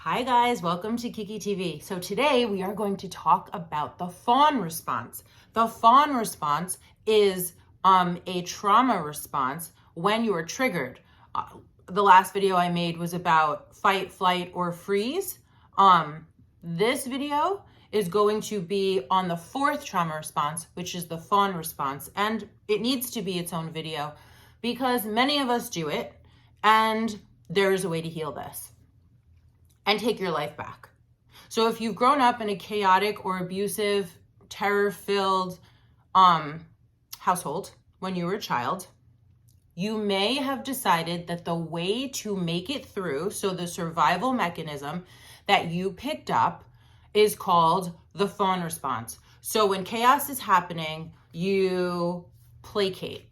Hi guys, welcome to Kiki TV. So today we are going to talk about the fawn response. The fawn response is a trauma response when you are triggered. The last video I made was about fight, flight, or freeze. This video is going to be on the fourth trauma response, which is the fawn response. And it needs to be its own video because many of us do it and there is a way to heal this and take your life back. So if you've grown up in a chaotic or abusive, terror-filled household when you were a child, you may have decided that the way to make it through, so the survival mechanism that you picked up is called the fawn response. So when chaos is happening, you placate.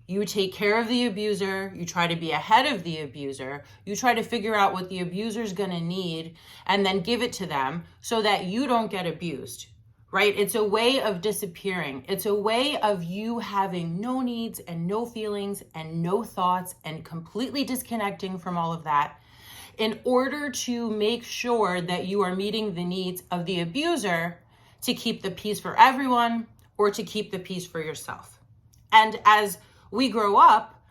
You take care of the abuser, you try to be ahead of the abuser, you try to figure out what the abuser's gonna need and then give it to them so that you don't get abused, right? It's a way of disappearing. It's a way of you having no needs and no feelings and no thoughts and completely disconnecting from all of that in order to make sure that you are meeting the needs of the abuser to keep the peace for everyone or to keep the peace for yourself. And as we grow up,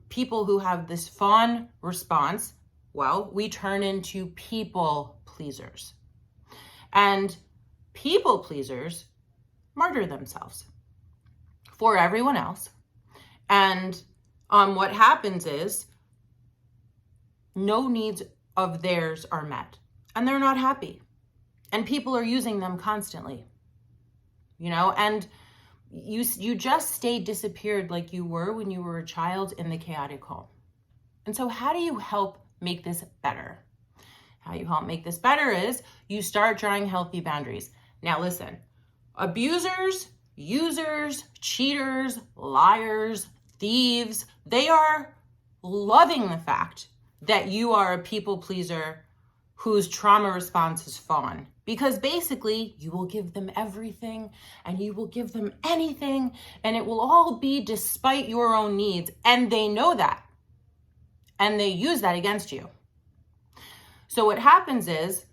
people who have this fawn response, well, we turn into people pleasers. And people pleasers martyr themselves for everyone else. And what happens is no needs of theirs are met and they're not happy. And people are using them constantly, and you just stay disappeared like you were when you were a child in the chaotic home. And so how do you help make this better? How you help make this better is you start drawing healthy boundaries. Now listen, abusers, users, cheaters, liars, thieves, they are loving the fact that you are a people pleaser whose trauma response is fawn. Because basically, you will give them everything and you will give them anything and it will all be despite your own needs. And they know that. And they use that against you. So what happens is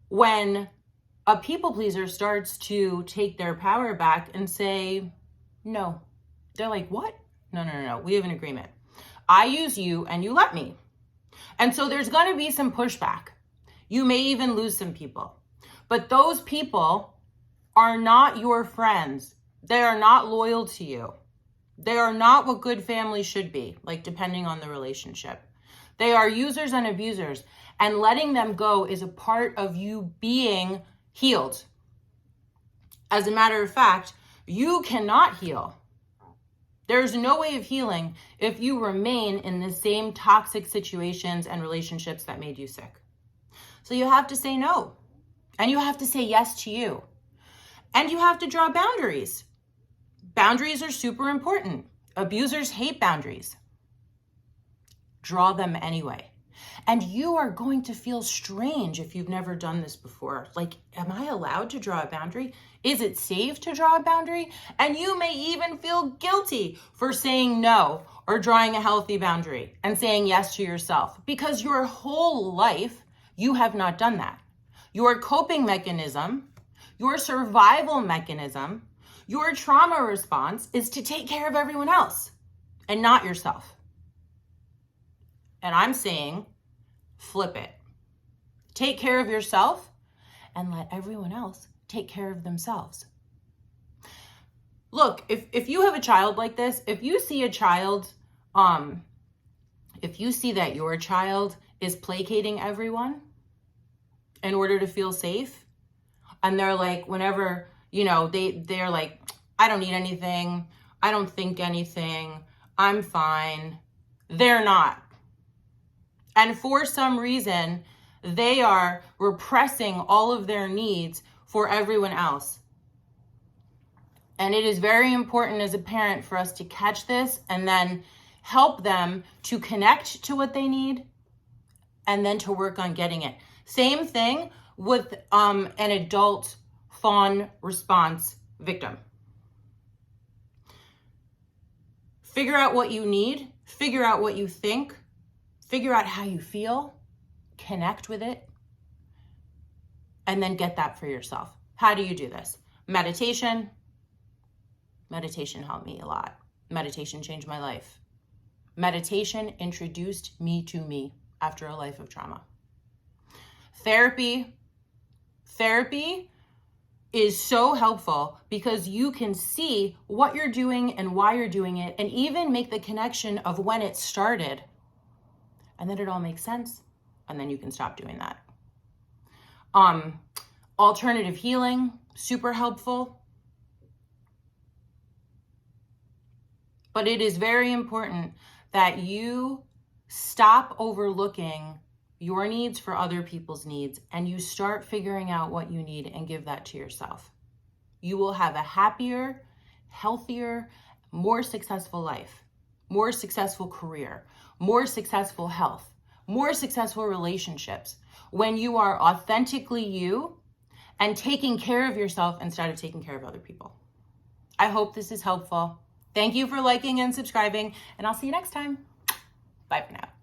when a people pleaser starts to take their power back and say, no, they're like, what? No, we have an agreement. I use you and you let me. And so there's going to be some pushback. You may even lose some people. But those people are not your friends. They are not loyal to you. They are not what good families should be, like depending on the relationship. They are users and abusers, and letting them go is a part of you being healed. As a matter of fact, you cannot heal. There's no way of healing if you remain in the same toxic situations and relationships that made you sick. So you have to say no. And you have to say yes to you. And you have to draw boundaries. Boundaries are super important. Abusers hate boundaries. Draw them anyway. And you are going to feel strange if you've never done this before. Like, am I allowed to draw a boundary? Is it safe to draw a boundary? And you may even feel guilty for saying no or drawing a healthy boundary and saying yes to yourself because your whole life you have not done that. Your coping mechanism, your survival mechanism, your trauma response is to take care of everyone else and not yourself. And I'm saying, flip it. Take care of yourself and let everyone else take care of themselves. Look, if you have a child like this, if you see a child, if you see that your child is placating everyone in order to feel safe, and they're like, whenever, they're like, I don't need anything, I don't think anything, I'm fine. They're not. And for some reason, they are repressing all of their needs for everyone else. And it is very important as a parent for us to catch this and then help them to connect to what they need and then to work on getting it. Same thing with an adult fawn response victim. Figure out what you need, figure out what you think, figure out how you feel, connect with it, and then get that for yourself. How do you do this? Meditation. Meditation helped me a lot. Meditation changed my life. Meditation introduced me to me after a life of trauma. Therapy. Therapy is so helpful because you can see what you're doing and why you're doing it, and even make the connection of when it started. And then it all makes sense. And then you can stop doing that. Alternative healing, super helpful. But it is very important that you stop overlooking your needs for other people's needs and you start figuring out what you need and give that to yourself. You will have a happier, healthier, more successful life, more successful career, more successful health, more successful relationships when you are authentically you and taking care of yourself instead of taking care of other people. I hope this is helpful. Thank you for liking and subscribing, and I'll see you next time. Bye for now.